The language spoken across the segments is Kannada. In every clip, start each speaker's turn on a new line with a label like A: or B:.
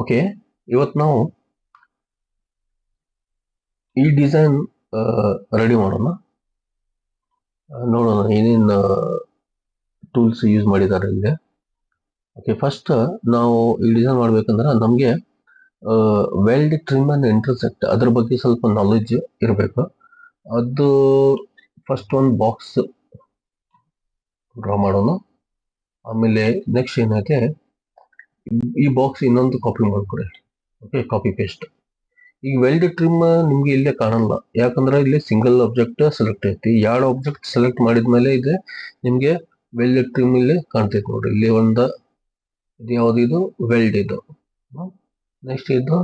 A: ಓಕೆ, ಇವತ್ತು ನಾವು ಈ ಡಿಸೈನ್ ರೆಡಿ ಮಾಡೋಣ. ನೋಡೋಣ ಏನೇನು ಟೂಲ್ಸ್ ಯೂಸ್ ಮಾಡಿದ್ದಾರೆ ಇಲ್ಲಿ. ಓಕೆ, ಫಸ್ಟ್ ನಾವು ಈ ಡಿಸೈನ್ ಮಾಡ್ಬೇಕಂದ್ರೆ ನಮಗೆ ವೆಲ್ಡ್, ಟ್ರಿಮ್ ಅಂಡ್ ಇಂಟರ್ಸೆಕ್ಟ್ ಅದ್ರ ಬಗ್ಗೆ ಸ್ವಲ್ಪ ನಾಲೆಡ್ಜ್ ಇರಬೇಕು. ಅದು ಫಸ್ಟ್ ಒಂದು ಬಾಕ್ಸ್ ಡ್ರಾ ಮಾಡೋಣ. ಆಮೇಲೆ ನೆಕ್ಸ್ಟ್ ಏನೈತೆ, ಈ ಬಾಕ್ಸ್ ಇನ್ನೊಂದು ಕಾಪಿ ಮಾಡ್ಕೊಡಿ. Okay, copy paste. ಈಗ ವೆಲ್ಡ್ ಟ್ರಿಮ್ ನಿಮ್ಗೆ ಇಲ್ಲೇ ಕಾಣಲ್ಲ, ಯಾಕಂದ್ರೆ ಇಲ್ಲಿ ಸಿಂಗಲ್ ಆಬ್ಜೆಕ್ಟ್ ಸೆಲೆಕ್ಟ್ ಐತಿ. ಎರಡು ಆಬ್ಜೆಕ್ಟ್ ಸೆಲೆಕ್ಟ್ ಮಾಡಿದ್ಮೇಲೆ ಇದೆ ನಿಮ್ಗೆ ವೆಲ್ಡ್ ಟ್ರಿಮ್ ಇಲ್ಲಿ ಕಾಣ್ತೈತಿ. ನೋಡ್ರಿ, ಇಲ್ಲಿ ಒಂದು ಇದು ಯಾವ್ದು, ವೆಲ್ಡ್ ಇದು. ನೆಕ್ಸ್ಟ್ ಇದು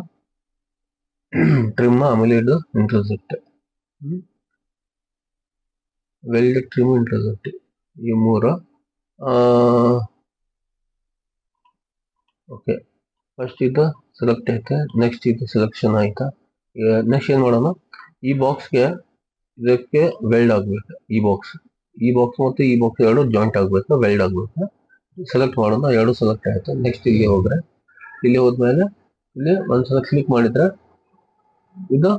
A: ಟ್ರಿಮ್, ಆಮೇಲೆ ಇದು ಇಂಟರ್ಸೆಕ್ಟ್. ವೆಲ್ಡ್, ಟ್ರಿಮ್, ಇಂಟರ್ಸೆಕ್ಟ್, ಈ ಮೂರು. ಓಕೆ, ಫಸ್ಟ್ ಇದು ಸೆಲೆಕ್ಟ್ ಐತೆ, ನೆಕ್ಸ್ಟ್ ಇದು ಸೆಲೆಕ್ಷನ್ ಆಯ್ತಾ. ನೆಕ್ಸ್ಟ್ ಏನ್ ಮಾಡೋಣ, ಈ ಬಾಕ್ಸ್ಗೆ ಇದಕ್ಕೆ ವೆಲ್ಡ್ ಆಗ್ಬೇಕು. ಈ ಬಾಕ್ಸ್ ಮತ್ತು ಈ ಬಾಕ್ಸ್ ಎರಡು ಜಾಯಿಂಟ್ ಆಗ್ಬೇಕು, ವೆಲ್ಡ್ ಆಗ್ಬೇಕು. ಸೆಲೆಕ್ಟ್ ಮಾಡೋಣ, ಎರಡು ಸೆಲೆಕ್ಟ್ ಆಯ್ತು. ನೆಕ್ಸ್ಟ್ ಇಲ್ಲಿ ಹೋದ್ರೆ, ಇಲ್ಲಿ ಹೋದ್ಮೇಲೆ ಇಲ್ಲಿ ಒಂದ್ಸಲ ಕ್ಲಿಕ್ ಮಾಡಿದ್ರೆ ಇದು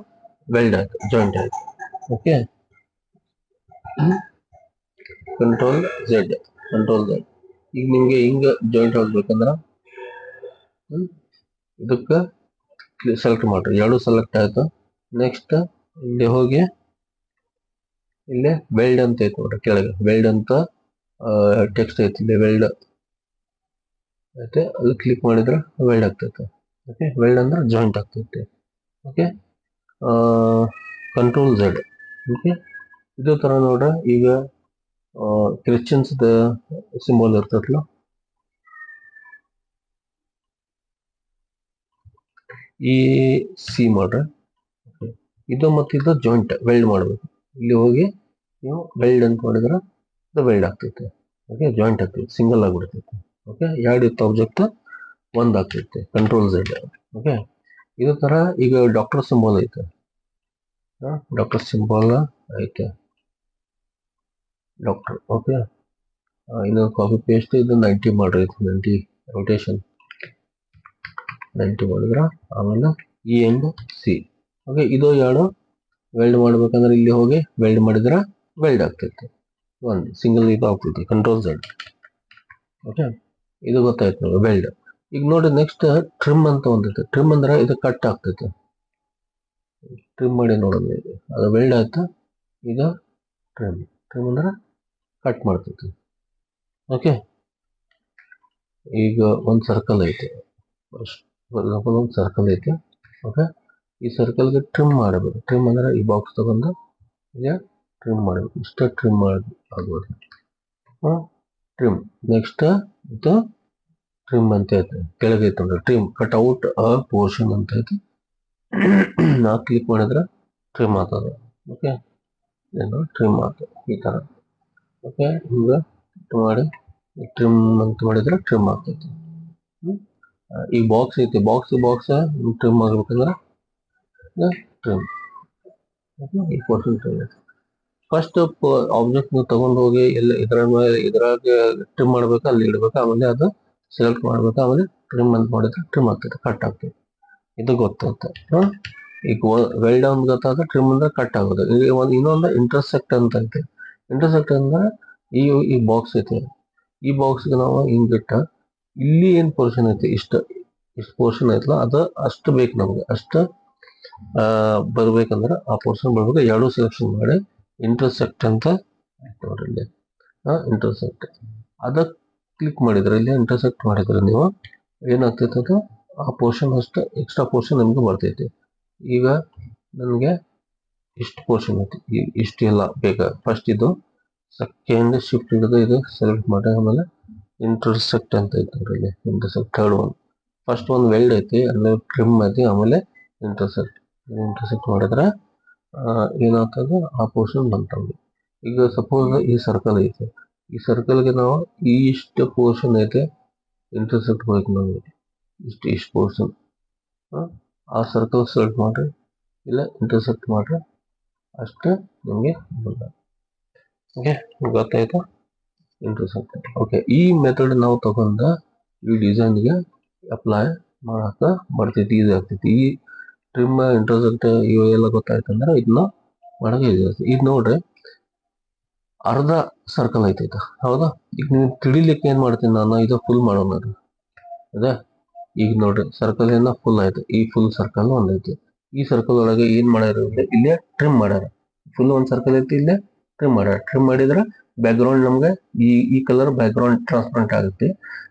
A: ವೆಲ್ಡ್ ಆಯ್ತು, ಜಾಯಿಂಟ್ ಆಯ್ತು. Okay, control Z. ಈಗ ನಿಮ್ಗೆ ಹಿಂಗ ಜಾಯಿಂಟ್ ಆಗ್ಬೇಕಂದ್ರ ಇದಕ್ಕೆ ಸೆಲೆಕ್ಟ್ ಮಾಡ್ರಿ, ಎರಡು ಸೆಲೆಕ್ಟ್ ಆಯ್ತು. ನೆಕ್ಸ್ಟ್ ಇಲ್ಲಿ ಹೋಗಿ ಇಲ್ಲಿ ವೆಲ್ಡ್ ಅಂತ ಐತೆ ನೋಡ್ರಿ, ಕೆಳಗೆ ವೆಲ್ಡ್ ಅಂತ ಟೆಕ್ಸ್ಟ್ ಐತಿ, ಇಲ್ಲಿ ವೆಲ್ಡ್ ಐತೆ, ಅಲ್ಲಿ ಕ್ಲಿಕ್ ಮಾಡಿದ್ರೆ ವೆಲ್ಡ್ ಆಗ್ತೈತೆ. ಓಕೆ, ವೆಲ್ಡ್ ಅಂದ್ರೆ ಜಾಯಿಂಟ್ ಆಗ್ತೈತೆ. Okay, control Z. ಓಕೆ, ಇದೇ ತರ ನೋಡ್ರಿ, ಈಗ ಕ್ರಿಶ್ಚಿಯನ್ಸ್ ಸಿಂಬಲ್ ಇರ್ತೈತಲ್ಲ, ಈ ಸಿ ಮಾಡ್ರಿ. ಇದು ಮತ್ತು ಇದು ಜಾಯಿಂಟ್ ವೆಲ್ಡ್ ಮಾಡ್ಬೇಕು. ಇಲ್ಲಿ ಹೋಗಿ ನೀವು ವೆಲ್ಡ್ ಅಂತ ಮಾಡಿದ್ರೆ ಇದು ವೆಲ್ಡ್ ಆಗ್ತೈತೆ. ಓಕೆ, ಜಾಯಿಂಟ್ ಆಗ್ತೈತೆ, ಸಿಂಗಲ್ ಆಗ್ಬಿಡ್ತೈತೆ. ಓಕೆ, ಎರಡು ಇತ್ತು ಆಬ್ಜೆಕ್ಟ್ ಒಂದ್ ಆಗ್ತೈತೆ, ಕಂಟ್ರೋಲ್ ಝೆಡ್. ಓಕೆ, ಇದೇ ತರ ಈಗ ಡಾಕ್ಟರ್ ಸಿಂಬಲ್ ಐತೆ, ಡಾಕ್ಟರ್ ಸಿಂಬಲ್ ಐತೆ, ಡಾಕ್ಟರ್. ಓಕೆ, ಇದು ಕಾಪಿ ಪೇಸ್ಟ್, ಇದು 90 ಮಾಡ್ರಿ, 90 ರೊಟೇಷನ್ 90 ಮಾಡಿದ್ರ, ಆಮೇಲೆ ಇ ಎಂಡ್ ಸಿ. ಓಕೆ, ಇದು ಎರಡು ವೆಲ್ಡ್ ಮಾಡ್ಬೇಕಂದ್ರೆ ಇಲ್ಲಿ ಹೋಗಿ ವೆಲ್ಡ್ ಮಾಡಿದ್ರೆ ವೆಲ್ಡ್ ಆಗ್ತೈತೆ, ಒಂದು ಸಿಂಗಲ್ ಇದು ಆಗ್ತೈತಿ, ಕಂಟ್ರೋಲ್ ಝೆಡ್. ಓಕೆ, ಇದು ಗೊತ್ತಾಯ್ತು ನೋಡಿ, ವೆಲ್ಡ್. ಈಗ ನೋಡಿ, ನೆಕ್ಸ್ಟ್ ಟ್ರಿಮ್ ಅಂತ ಒಂದೈತೆ. ಟ್ರಿಮ್ ಅಂದ್ರೆ ಇದು ಕಟ್ ಆಗ್ತೈತೆ, ಟ್ರಿಮ್ ಮಾಡಿ ನೋಡೋದು. ಅದು ವೆಲ್ಡ್ ಆಯ್ತು, ಇದು ಟ್ರಿಮ್ ಅಂದ್ರೆ ಕಟ್ ಮಾಡ್ತೈತಿ. ಓಕೆ, ಈಗ ಒಂದು ಸರ್ಕಲ್ ಐತೆ, ಒಂದು ಸರ್ಕಲ್ ಐತೆ. ಓಕೆ, ಈ ಸರ್ಕಲ್ಗೆ ಟ್ರಿಮ್ ಮಾಡಬೇಕು. ಟ್ರಿಮ್ ಅಂದ್ರೆ ಈ ಬಾಕ್ಸ್ ತಗೊಂಡು ಇಲ್ಲಿ ಟ್ರಿಮ್ ಮಾಡಬೇಕು, ಇಷ್ಟ ಟ್ರಿಮ್ ಆಗ್ಬೋದು. ಟ್ರಿಮ್. ನೆಕ್ಸ್ಟ್ ಇದು ಟ್ರಿಮ್ ಅಂತ ಐತೆ, ಕೆಳಗೆ ಐತೆ ನೋಡಿ, ಟ್ರಿಮ್ ಕಟ್ ಔಟ್ ಅ ಪೋರ್ಷನ್ ಅಂತ ಐತೆ. ನಾ ಕ್ಲಿಕ್ ಮಾಡಿದ್ರೆ ಟ್ರಿಮ್ ಆಗ್ತದೆ. ಓಕೆ, ಏನು ಟ್ರಿಮ್ ಆಗ್ತದೆ ಈ ತರ. ಓಕೆ, ಈಗ ಮಾಡಿ ಟ್ರಿಮ್ ಅಂತ ಮಾಡಿದ್ರೆ ಟ್ರಿಮ್ ಆಗ್ತೈತಿ. ಈ ಬಾಕ್ಸ್ ಐತಿ, ಬಾಕ್ಸ್ ಟ್ರಿಮ್ ಆಗ್ಬೇಕಂದ್ರೆ ಟ್ರಿಮ್. ಈ ಪೋರ್ಷನ್ ಟ್ರಿಮ್. ಫಸ್ಟ್ ಆಬ್ಜೆಕ್ಟ್ ನೀವು ತಗೊಂಡು ಹೋಗಿ ಎಲ್ಲ ಇದ್ರಾಗ ಟ್ರಿಮ್ ಮಾಡ್ಬೇಕು, ಅಲ್ಲಿ ಇಡ್ಬೇಕು, ಆಮೇಲೆ ಅದು ಸೆಲೆಕ್ಟ್ ಮಾಡ್ಬೇಕು, ಆಮೇಲೆ ಟ್ರಿಮ್ ಅಂತ ಮಾಡಿದ್ರೆ ಟ್ರಿಮ್ ಆಗ್ತೈತೆ, ಕಟ್ ಆಗ್ತೈತೆ. ಇದು ಗೊತ್ತಂತ. ಈಗ ವೆಲ್ಡ್ ಅಂತ ಗೊತ್ತಾದ್ರೆ ಟ್ರಿಮ್ ಅಂದ್ರೆ ಕಟ್ ಆಗೋದು. ಇನ್ನೊಂದು ಇಂಟರ್ಸೆಕ್ಟ್ ಅಂತ ಐತೆ. ಇಂಟರ್ಸೆಕ್ಟ್ ಅಂದ್ರೆ ಈ ಬಾಕ್ಸ್ ಐತೆ, ಈ ಬಾಕ್ಸ್ಗೆ ನಾವು ಹಿಂಗ್ ಬಿಟ್ಟ ಇಲ್ಲಿ ಏನ್ ಪೋರ್ಷನ್ ಐತೆ, ಇಷ್ಟು ಪೋರ್ಷನ್ ಐತಲ್ಲ, ಅದು ಅಷ್ಟು ಬೇಕು ನಮ್ಗೆ. ಅಷ್ಟು ಬರ್ಬೇಕಂದ್ರೆ ಆ ಪೋರ್ಷನ್ ಬರ್ಬೇಕು, ಎರಡು ಸೆಲೆಕ್ಷನ್ ಮಾಡಿ ಇಂಟರ್ಸೆಕ್ಟ್ ಅಂತ ನೋಡ್ರಿ, ಇಲ್ಲಿ ಇಂಟರ್ಸೆಕ್ಟ್. ಅದ ಕ್ಲಿಕ್ ಮಾಡಿದ್ರೆ, ಇಲ್ಲಿ ಇಂಟರ್ಸೆಕ್ಟ್ ಮಾಡಿದ್ರೆ ನೀವು ಏನಾಗ್ತೈತೆ, ಅದು ಆ ಪೋರ್ಷನ್ ಅಷ್ಟು ಎಕ್ಸ್ಟ್ರಾ ಪೋರ್ಷನ್ ನಿಮ್ಗೆ ಬರ್ತೈತಿ. ಈಗ ನಮಗೆ ಇಷ್ಟು ಪೋರ್ಷನ್ ಐತಿ, ಇಷ್ಟು ಎಲ್ಲ ಬೇಕಾ. ಫಸ್ಟ್ ಇದು ಸೆಕೆಂಡ್ ಶಿಫ್ಟ್ ಹಿಡಿದು ಇದು ಸೆಲೆಕ್ಟ್ ಮಾಡಿ, ಆಮೇಲೆ ಇಂಟರ್ಸೆಕ್ಟ್ ಅಂತ ಐತಿ ನೋಡ್ರಿ, ಇಲ್ಲಿ ಇಂಟರ್ಸೆಕ್ಟ್ ಥರ್ಡ್ ಒನ್. ಫಸ್ಟ್ ಒಂದು ವೆಲ್ಡ್ ಐತಿ, ಆಮೇಲೆ ಟ್ರಿಮ್ ಐತಿ, ಆಮೇಲೆ ಇಂಟರ್ಸೆಕ್ಟ್ ಮಾಡಿದ್ರೆ ಏನಾಗ್ತದೆ, ಆ ಪೋರ್ಷನ್ ಬಂತಂದು. ಈಗ ಸಪೋಸ್ ಈ ಸರ್ಕಲ್ ಐತೆ, ಈ ಸರ್ಕಲ್ಗೆ ನಾವು ಇಷ್ಟು ಪೋರ್ಷನ್ ಐತೆ ಇಂಟರ್ಸೆಕ್ಟ್ ಬೇಕು ನಮಗೆ, ಇಷ್ಟು ಪೋರ್ಷನ್. ಆ ಸರ್ಕಲ್ ಸೆಲೆಕ್ಟ್ ಮಾಡ್ರಿ, ಇಲ್ಲ ಇಂಟರ್ಸೆಕ್ಟ್ ಮಾಡ್ರಿ, ಅಷ್ಟೇ ನಮಗೆ ಬಲ್ಲ. ಓಕೆ, ಗೊತ್ತಾಯ್ತಾ, ಇಂಟರ್ಸೆಕ್ಟ್. ಓಕೆ, ಈ ಮೆಥಡ್ ನಾವು ತಗೊಂಡ ಈ ಡಿಸೈನ್ಗೆ ಅಪ್ಲೈ ಮಾಡಕ ಬರ್ತೈತಿ, ಈಸಿ ಆಗ್ತೈತಿ. ಈ ಟ್ರಿಮ್ ಇಂಟರ್ಸೆಕ್ಟ್ ಇವೆಲ್ಲ ಗೊತ್ತಾಯ್ತಂದ್ರೆ ಇದನ್ನ ಮಾಡಕ್ಕೆ ಈಸಿ ಆಗ್ತೈತಿ. ಈಗ ನೋಡ್ರಿ ಅರ್ಧ ಸರ್ಕಲ್ ಐತೈತ, ಹೌದಾ? ಈಗ ನೀವು ತಿಳಿಲಿಕ್ಕೆ ಏನ್ ಮಾಡ್ತೀನಿ ನಾನು, ಇದು ಫುಲ್ ಮಾಡೋಣ ಅದೇ. ಈಗ ನೋಡ್ರಿ ಸರ್ಕಲ್ ಏನ ಫುಲ್ ಆಯ್ತು, ಈ ಫುಲ್ ಸರ್ಕಲ್ ಒಂದೈತಿ. ಈ ಸರ್ಕಲ್ ಒಳಗೆ ಏನ್ ಮಾಡ್ಯಾರ, ಇಲ್ಲೇ ಟ್ರಿಮ್ ಮಾಡ್ಯಾರ. ಫುಲ್ ಒಂದ್ ಸರ್ಕಲ್ ಐತಿ, ಇಲ್ಲೇ ಟ್ರಿಮ್ ಮಾಡ್ಯಾರ. ಟ್ರಿಮ್ ಮಾಡಿದ್ರೆ ಬ್ಯಾಕ್ ಗ್ರೌಂಡ್ ನಮ್ಗೆ ಈ ಕಲರ್ ಬ್ಯಾಕ್ ಗ್ರೌಂಡ್ ಟ್ರಾನ್ಸ್ಪರೆಂಟ್ ಆಗುತ್ತೆ.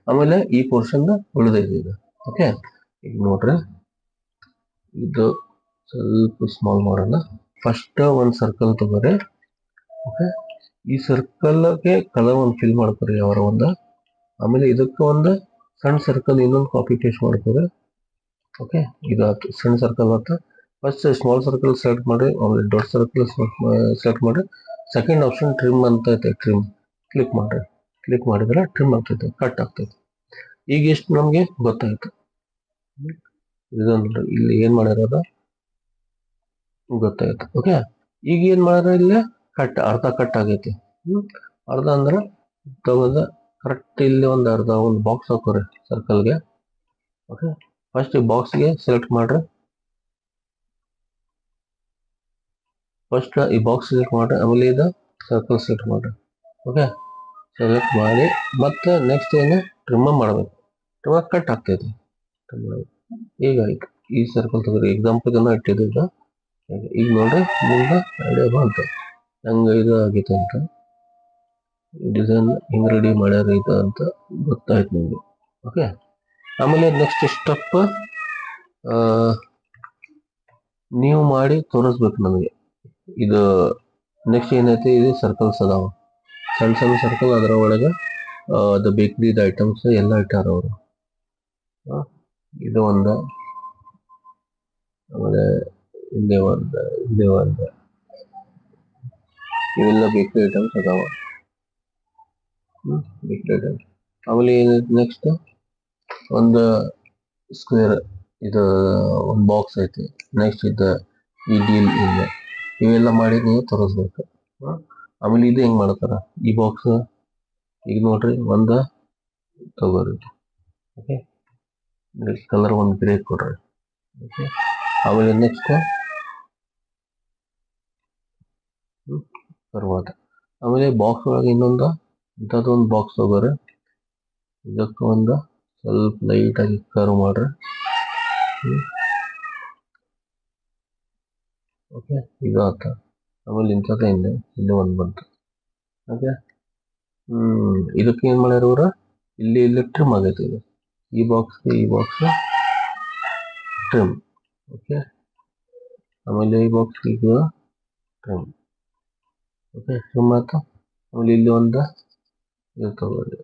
A: ಆಮೇಲೆ ಈ ಪೋರ್ಷನ್ ಉಳಿದೈತಿ ಇದು. ಓಕೆ, ಈಗ ನೋಡ್ರಿ ಇದು ಸ್ವಲ್ಪ ಸ್ಮಾಲ್ ಮಾಡೋಣ. ಫಸ್ಟ್ ಒಂದ್ ಸರ್ಕಲ್ ತಗೋರಿ. ಓಕೆ, ಈ ಸರ್ಕಲ್ಗೆ ಕಲರ್ ಒಂದು ಫಿಲ್ ಮಾಡ್ಕೊರಿ ಅವರ ಒಂದು. ಆಮೇಲೆ ಇದಕ್ಕೆ ಒಂದು ಸಣ್ಣ ಸರ್ಕಲ್ ಇನ್ನೊಂದು ಕಾಪಿ ಪೇಸ್ಟ್ ಮಾಡ್ಕೊರಿ. ಓಕೆ, ಇದು ಆಯ್ತು, ಸಣ್ಣ ಸರ್ಕಲ್ ಆಯ್ತು. ಫಸ್ಟ್ ಸ್ಮಾಲ್ ಸರ್ಕಲ್ ಸೆಲೆಕ್ಟ್ ಮಾಡಿ, ಆಮೇಲೆ ದೊಡ್ಡ ಸರ್ಕಲ್ ಸೆಲೆಕ್ಟ್ ಮಾಡಿ. ಸೆಕೆಂಡ್ ಆಪ್ಷನ್ ಟ್ರಿಮ್ ಅಂತ ಐತೆ, ಟ್ರಿಮ್ ಕ್ಲಿಕ್ ಮಾಡ್ರಿ. ಕ್ಲಿಕ್ ಮಾಡಿದ್ರೆ ಟ್ರಿಮ್ ಆಗ್ತೈತೆ, ಕಟ್ ಆಗ್ತೈತೆ. ಈಗ ಎಷ್ಟು ನಮ್ಗೆ ಗೊತ್ತಾಯ್ತು. ಇದೊಂದು ಇಲ್ಲಿ ಏನ್ ಮಾಡಿರೋದ ಗೊತ್ತಾಯ್ತು. ಓಕೆ, ಈಗ ಏನ್ ಮಾಡ್ಯಾರ, ಇಲ್ಲಿ ಕಟ್, ಅರ್ಧ ಕಟ್ ಆಗೈತಿ. ಅರ್ಧ ಅಂದ್ರೆ ತಗೋದ ಕರೆಕ್ಟ್ ಇಲ್ಲಿ ಒಂದು ಅರ್ಧ ಒಂದು ಬಾಕ್ಸ್ ಹಾಕೋರಿ ಸರ್ಕಲ್ಗೆ. ಓಕೆ, ಫಸ್ಟ್ ಈ ಬಾಕ್ಸ್ಗೆ ಸೆಲೆಕ್ಟ್ ಮಾಡ್ರಿ. ಫಸ್ಟ್ ಈ ಬಾಕ್ಸ್ ಸೆಲೆಕ್ಟ್ ಮಾಡ್ರಿ, ಆಮೇಲೆ ಇದು ಸರ್ಕಲ್ ಸೆಲೆಕ್ಟ್ ಮಾಡ್ರಿ. ಓಕೆ, ಸೆಲೆಕ್ಟ್ ಮಾಡಿ ಮತ್ತೆ ನೆಕ್ಸ್ಟ್ ಏನು ಟ್ರಿಮ್ ಮಾಡ್ಬೇಕು. ಟ್ರಿಮ್ ಕಟ್ ಆಗ್ತೈತಿ. ಈಗ ಆಯ್ತು, ಈ ಸರ್ಕಲ್ ತಗೋರಿ, ಎಕ್ಸಾಂಪಲ್ ಜನ ಇಟ್ಟಿದ್ದು. ಈಗ ನೋಡ್ರಿ ಮುಂದೆ ಐಡಿಯಾ ಬಂತು ಹೆಂಗ ಇದು ಆಗೈತೆ ಅಂತ. ಡಿಸೈನ್ ಹಿಂಗ್ ರೆಡಿ ಮಾಡ್ಯಾರ ಇದು ಅಂತ ಗೊತ್ತಾಯ್ತು ನಿಮ್ಗೆ. ಓಕೆ, ಆಮೇಲೆ ನೆಕ್ಸ್ಟ್ ಸ್ಟೆಪ್ ನೀವು ಮಾಡಿ ತೋರಿಸ್ಬೇಕು ನಮಗೆ. ಇದು ನೆಕ್ಸ್ಟ್ ಏನೈತಿ, ಇದು ಸರ್ಕಲ್ಸ್ ಅದಾವ, ಸಣ್ಣ ಸಣ್ಣ ಸರ್ಕಲ್. ಅದರ ಒಳಗೆ ಅದು ಬೇಕ್ರಿದ ಐಟಮ್ಸ್ ಎಲ್ಲ ಇಟ್ಟಾರ ಅವರು. ಇದು ಒಂದು, ಆಮೇಲೆ ಇಲ್ಲೇ ಒಂದು, ಇಲ್ಲೇ ಒಂದು, ಇವೆಲ್ಲ ಬೇಕ್ರಿ ಐಟಮ್ಸ್ ಅದಾವ. Bakery items. ಆಮೇಲೆ ಏನೈತಿ ನೆಕ್ಸ್ಟ್ ಒಂದು ಸ್ಕ್ವೇರ್, ಇದು ಒಂದು ಬಾಕ್ಸ್ ಐತಿ. ನೆಕ್ಸ್ಟ್ ಇದು ಈ ಡೀಲ್ ಇಲ್ಲ, ಇವೆಲ್ಲ ಮಾಡಿ ನೀವು ತೋರಿಸ್ಬೇಕು. ಆಮೇಲೆ ಇದು ಹೆಂಗ್ ಮಾಡ್ತಾರ, ಈ ಬಾಕ್ಸ್ ಈಗ ನೋಡ್ರಿ ಒಂದು ತಗೋರಿ. ಓಕೆ, ಕಲರ್ ಒಂದು ಗ್ರೇ ಕೊಡ್ರಿ. ಓಕೆ, ಆಮೇಲೆ ನೆಕ್ಸ್ಟ್ ಪರ್ವತ. ಆಮೇಲೆ ಬಾಕ್ಸ್ ಒಳಗೆ ಇನ್ನೊಂದು ಇಂಥದ್ದೊಂದು ಬಾಕ್ಸ್ ತಗೋರಿ. ಇದಕ್ಕೆ ಒಂದು ಸ್ವಲ್ಪ ಲೈಟ್ ಆಗಿ ಕರ್ವ್ ಮಾಡ್ರಿ. ಓಕೆ, ಇದು ಆತ. ಆಮೇಲೆ ಇಂಥದ್ದೇ ಇಲ್ಲಿ ಒಂದು ಬಂತು. ಓಕೆ, ಇದಕ್ಕೆ ಏನ್ ಮಾಡ್ಯಾರ ಇವ್ರ, ಇಲ್ಲಿ ಟ್ರಿಮ್ ಆಗೈತೆ ಇದು. ಈ ಬಾಕ್ಸ್ಗೆ ಈ ಬಾಕ್ಸ್ ಟ್ರಿಮ್. ಓಕೆ, ಆಮೇಲೆ ಈ ಬಾಕ್ಸ್ ಈಗ ಟ್ರಿಮ್. ಓಕೆ, ಟ್ರಿಮ್ ಆಯ್ತು. ಆಮೇಲೆ ಇಲ್ಲಿ ಒಂದು ಇದು ತಗೋರಿ.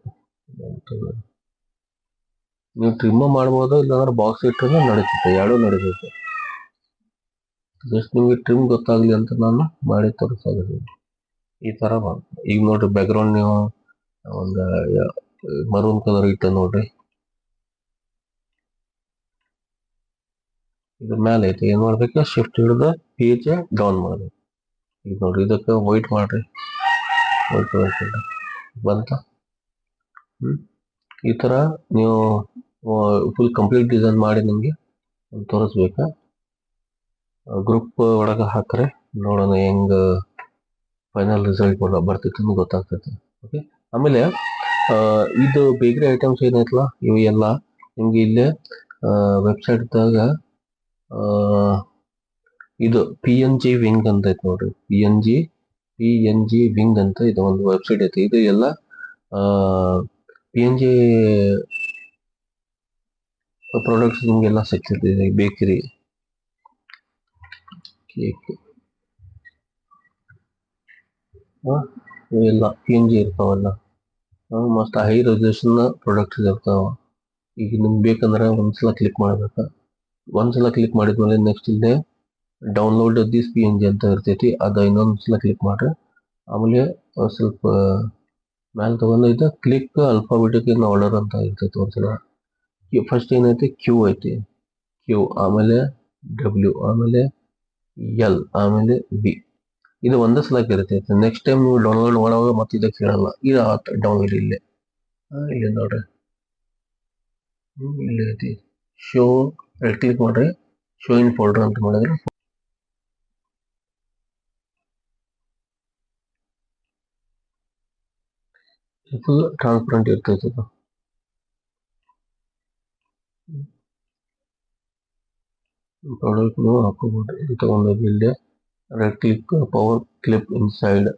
A: ನೀವು ಟ್ರಿಮ್ ಮಾಡ್ಬೋದು, ಇಲ್ಲಾಂದ್ರೆ ಬಾಕ್ಸ್ ಇಟ್ಟರೆ ನಡೀತೈತೆ, ಎರಡೂ ನಡೀತೈತೆ. ಜಸ್ಟ್ ನಿಮ್ಗೆ ಟ್ರಿಮ್ ಗೊತ್ತಾಗ್ಲಿ ಅಂತ ನಾನು ಮಾಡಿ ತೋರಿಸ್ತಾ. ಈ ತರ ಬಂತು. ಈಗ ನೋಡ್ರಿ ಬ್ಯಾಕ್ ಗ್ರೌಂಡ್ ನೀವು ಒಂದು ಮರೂನ್ ಕಲರ್ ಇಟ್ಟ ನೋಡ್ರಿ. ಇದ್ರ ಮೇಲೆ ಐತೆ, ಏನ್ ಮಾಡ್ಬೇಕು, ಶಿಫ್ಟ್ ಹಿಡಿದು ಪೇಜ್ ಡೌನ್ ಮಾಡ್ಬೇಕು. ಈಗ ನೋಡ್ರಿ ಇದಕ್ಕೆ ವೈಟ್ ಮಾಡ್ರಿ, ವೈಟ್ ಕಲರ್ ಬಂತ. ಈ ತರ ನೀವು ಫುಲ್ ಕಂಪ್ಲೀಟ್ ಡಿಸೈನ್ ಮಾಡಿ ನಿಮ್ಗೆ ತೋರಿಸ್ಬೇಕಾ. ಗ್ರೂಪ್ ಒಳಗೆ ಹಾಕ್ರೆ ನೋಡೋಣ ಹೆಂಗ ಫೈನಲ್ ರಿಸಲ್ಟ್ ಬರ್ತಿತ್ತು ಗೊತ್ತಾಗ್ತೈತೆ. ಓಕೆ, ಆಮೇಲೆ ಇದು ಬೇಕರಿ ಐಟಮ್ಸ್ ಏನೈತಲ್ಲ ಇವು ಎಲ್ಲ ನಿಮ್ಗೆ ಇಲ್ಲೇ ವೆಬ್ಸೈಟ್ದಾಗ ಇದು PNG ವಿಂಗ್ ಅಂತ ಐತೆ ನೋಡ್ರಿ. PNG ವಿಂಗ್ ಅಂತ ಇದು ಒಂದು ವೆಬ್ಸೈಟ್ ಐತಿ. ಇದು ಎಲ್ಲ PNG ಪ್ರಾಡಕ್ಟ್ಸ್ ನಿಮ್ಗೆಲ್ಲ ಸಿಗ್ತೈತಿ. ಬೇಕರಿ ಕೇಕ್ ಇವೆಲ್ಲ PNG ಇರ್ತಾವಲ್ಲ, ಮಸ್ತ್ ಹೈ ರೆಸಲ್ಯೂಷನ್ ಪ್ರಾಡಕ್ಟ್ಸ್ ಇರ್ತಾವ. ಈಗ ನಿಮ್ಗೆ ಬೇಕಂದ್ರೆ ಒಂದ್ಸಲ ಕ್ಲಿಕ್ ಮಾಡ್ಬೇಕು. ಒಂದ್ಸಲ ಕ್ಲಿಕ್ ಮಾಡಿದ್ಮೇಲೆ ನೆಕ್ಸ್ಟ್ ಇಲ್ಲೇ ಡೌನ್ಲೋಡ್ ದಿಸ್ PNG ಅಂತ ಇರ್ತೈತಿ, ಅದು ಇನ್ನೊಂದ್ಸಲ ಕ್ಲಿಕ್ ಮಾಡ್ರಿ. ಆಮೇಲೆ ಸ್ವಲ್ಪ ಮೇಲೆ ತಗೊಂಡು ಇದು ಕ್ಲಿಕ್ ಅಲ್ಫಾಬೆಟಿಕ್ ಇನ್ ಆರ್ಡರ್ ಅಂತ ಇರ್ತೈತಿ. ಒಂದ್ಸಲ ಫಸ್ಟ್ ಏನೈತಿ ಕ್ಯೂ ಐತಿ, ಕ್ಯೂ, ಆಮೇಲೆ W, ಆಮೇಲೆ L, ಆಮೇಲೆ B. ಇದು ಒಂದೇ ಸಲ ಇರ್ತೈತಿ. ನೆಕ್ಸ್ಟ್ ಟೈಮ್ ನೀವು ಡೌನ್ಲೋಡ್ ಮಾಡುವಾಗ ಮತ್ತೆ ಇದಕ್ಕೆ ಹೇಳಲ್ಲ. ಇದು ಡೌನ್ಲೋಡ್ ಇಲ್ಲಿ ನೋಡ್ರಿ, ಇಲ್ಲಿ ಐತಿ. ಶೋ ರೈಟ್ ಕ್ಲಿಕ್ ಮಾಡ್ರಿ, ಶೋ ಇನ್ ಫೋಲ್ಡರ್ ಅಂತ ಮಾಡಿದ್ರೆ ಫುಲ್ ಟ್ರಾನ್ಸ್ಪರೆಂಟ್ ಇರ್ತೈತೆ. ಇದು ಪ್ರಾಡಕ್ಟ್ ನೀವು ಹಾಕೋಬಹುದು. ಇದು ತಗೊಂಡೋಗಿ ಇಲ್ಲೇ right click power clip inside,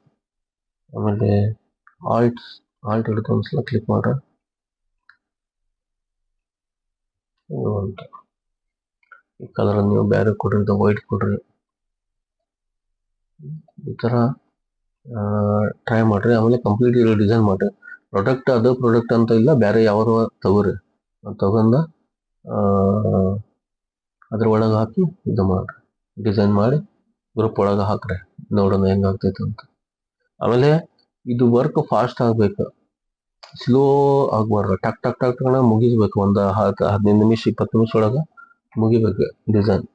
A: ಆಮೇಲೆ ಆಲ್ಟ್ ಹಿಡಿದು ಒಂದ್ಸಲ ಕ್ಲಿಕ್ ಮಾಡ್ರೆ ಅಂತ ಈ ಕಲರ್ ನೀವು ಬೇರೆ ಕೊಡ್ರಿ, ಇದು ವೈಟ್ ಕೊಡ್ರಿ. ಈ ತರ ಟ್ರೈ ಮಾಡ್ರಿ. ಆಮೇಲೆ ಕಂಪ್ಲೀಟ್ ಡಿಸೈನ್ ಮಾಡ್ರಿ. ಪ್ರಾಡಕ್ಟ್ ಅದು ಪ್ರಾಡಕ್ಟ್ ಅಂತ ಇಲ್ಲ, ಬೇರೆ ಯಾವ ತಗೋರಿ, ತಗೊಂಡ ಅದ್ರ ಒಳಗೆ ಹಾಕಿ ಇದು ಮಾಡ್ರಿ, ಡಿಸೈನ್ ಮಾಡಿ ಗ್ರೂಪ್ ಒಳಗೆ ಹಾಕ್ರಿ, ನೋಡೋಣ ಹೆಂಗಾಗ್ತೈತೆ ಅಂತ. ಆಮೇಲೆ ಇದು ವರ್ಕ್ ಫಾಸ್ಟ್ ಆಗ್ಬೇಕು, ಸ್ಲೋ ಆಗ್ಬಾರ್ದು. ಟಕ್ ಟಕ್ ಟಕ್ ಮುಗಿಸ್ಬೇಕು. ಒಂದು 15 ನಿಮಿಷ 20 ನಿಮಿಷ ಒಳಗೆ ಮುಗಿಬೇಕು ಡಿಸೈನ್.